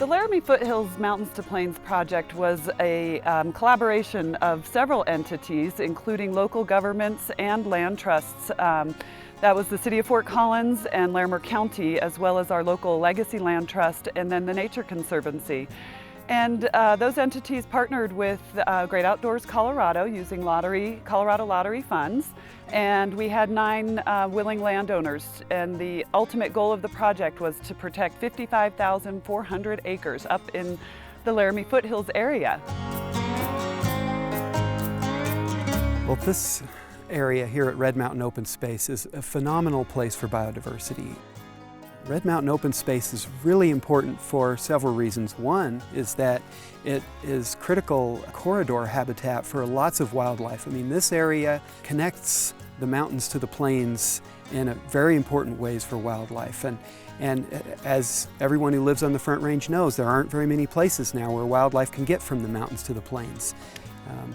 The Laramie Foothills Mountains to Plains project was a collaboration of several entities, including local governments and land trusts. That was the City of Fort Collins and Larimer County, as well as our local Legacy Land Trust and then the Nature Conservancy. And those entities partnered with Great Outdoors Colorado using Colorado Lottery funds. And we had 9 willing landowners. And the ultimate goal of the project was to protect 55,400 acres up in the Laramie Foothills area. Well, this area here at Red Mountain Open Space is a phenomenal place for biodiversity. Red Mountain Open Space is really important for several reasons. One is that it is critical corridor habitat for lots of wildlife. I mean, this area connects the mountains to the plains in very important ways for wildlife. And as everyone who lives on the Front Range knows, there aren't very many places now where wildlife can get from the mountains to the plains.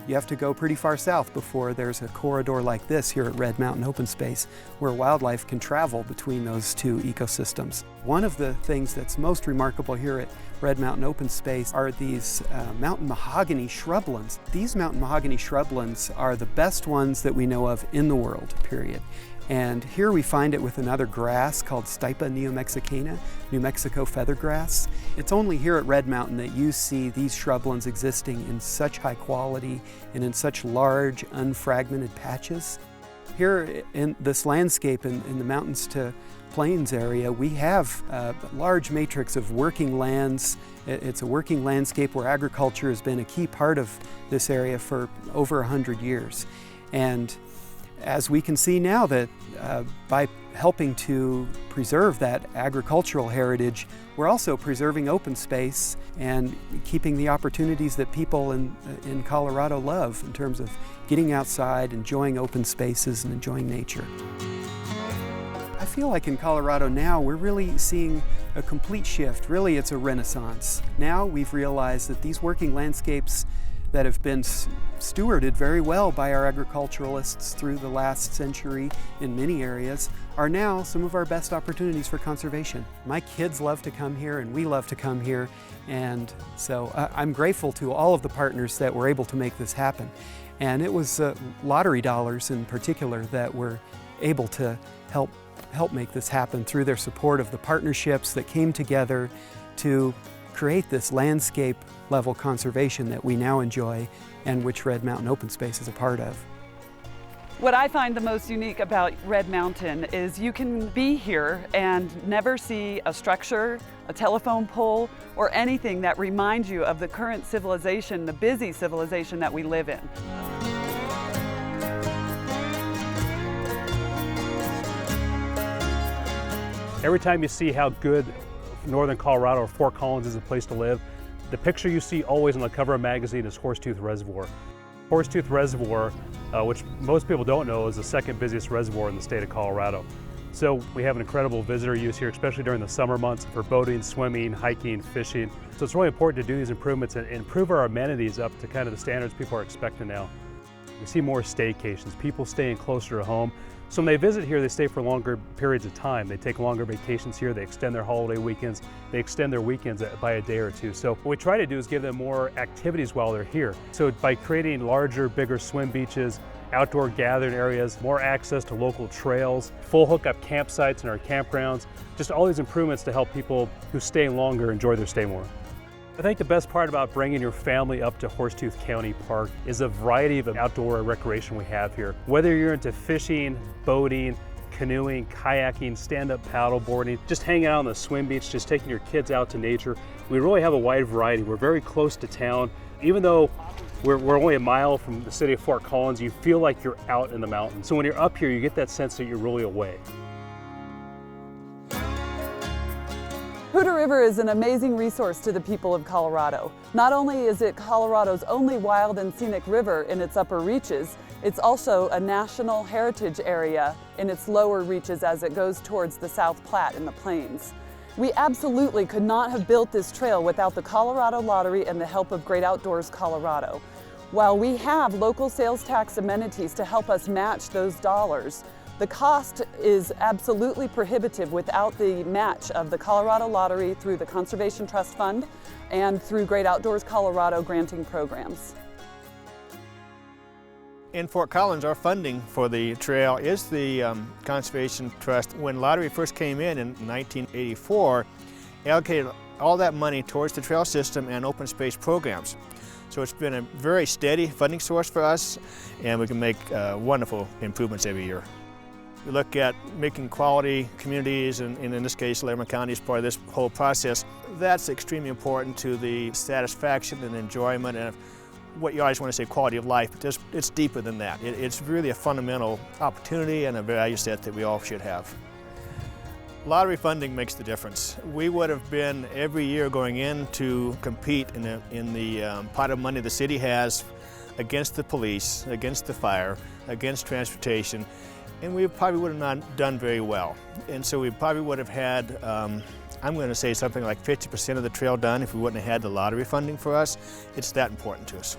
You have to go pretty far south before there's a corridor like this here at Red Mountain Open Space where wildlife can travel between those two ecosystems. One of the things that's most remarkable here at Red Mountain Open Space are these mountain mahogany shrublands. These mountain mahogany shrublands are the best ones that we know of in the world, period. And here we find it with another grass called Stipa neomexicana, New Mexico feathergrass. It's only here at Red Mountain that you see these shrublands existing in such high quality and in such large, unfragmented patches. Here in this landscape in the mountains to plains area, we have a large matrix of working lands. It's a working landscape where agriculture has been a key part of this area for over 100 years. And as we can see now that by helping to preserve that agricultural heritage, we're also preserving open space and keeping the opportunities that people in Colorado love in terms of getting outside, enjoying open spaces, and enjoying nature. I feel like in Colorado now we're really seeing a complete shift. Really, it's a renaissance. Now we've realized that these working landscapes that have been stewarded very well by our agriculturalists through the last century in many areas are now some of our best opportunities for conservation. My kids love to come here and we love to come here, and so I'm grateful to all of the partners that were able to make this happen. And it was lottery dollars in particular that were able to help make this happen through their support of the partnerships that came together to create this landscape level conservation that we now enjoy and which Red Mountain Open Space is a part of. What I find the most unique about Red Mountain is you can be here and never see a structure, a telephone pole, or anything that reminds you of the current civilization, the busy civilization that we live in. Every time you see how good northern Colorado or Fort Collins is a place to live, the picture you see always on the cover of a magazine is Horsetooth Reservoir. Horsetooth Reservoir, which most people don't know, is the second busiest reservoir in the state of Colorado. So we have an incredible visitor use here, especially during the summer months for boating, swimming, hiking, fishing. So it's really important to do these improvements and improve our amenities up to kind of the standards people are expecting now. We see more staycations, people staying closer to home. So when they visit here, they stay for longer periods of time. They take longer vacations here, they extend their holiday weekends, they extend their weekends by a day or two. So what we try to do is give them more activities while they're here. So by creating larger, bigger swim beaches, outdoor gathering areas, more access to local trails, full hookup campsites in our campgrounds, just all these improvements to help people who stay longer enjoy their stay more. I think the best part about bringing your family up to Horsetooth County Park is the variety of outdoor recreation we have here. Whether you're into fishing, boating, canoeing, kayaking, stand-up paddle boarding, just hanging out on the swim beach, just taking your kids out to nature, we really have a wide variety. We're very close to town. Even though we're only a mile from the city of Fort Collins, you feel like you're out in the mountains. So when you're up here, you get that sense that you're really away. Poudre River is an amazing resource to the people of Colorado. Not only is it Colorado's only wild and scenic river in its upper reaches, it's also a national heritage area in its lower reaches as it goes towards the South Platte in the plains. We absolutely could not have built this trail without the Colorado Lottery and the help of Great Outdoors Colorado. While we have local sales tax amenities to help us match those dollars, The cost is absolutely prohibitive without the match of the Colorado Lottery through the Conservation Trust Fund and through Great Outdoors Colorado granting programs. In Fort Collins, our funding for the trail is the Conservation Trust. When lottery first came in 1984, allocated all that money towards the trail system and open space programs. So it's been a very steady funding source for us, and we can make wonderful improvements every year. We look at making quality communities, and in this case, Larimer County is part of this whole process. That's extremely important to the satisfaction and enjoyment and what you always want to say quality of life, but it's deeper than that. It's really a fundamental opportunity and a value set that we all should have. Lottery funding makes the difference. We would have been every year going in to compete in the pot of money the city has against the police, against the fire, against transportation, and we probably would have not done very well. And so we probably would have had, I'm going to say something like 50% of the trail done if we wouldn't have had the lottery funding for us. It's that important to us.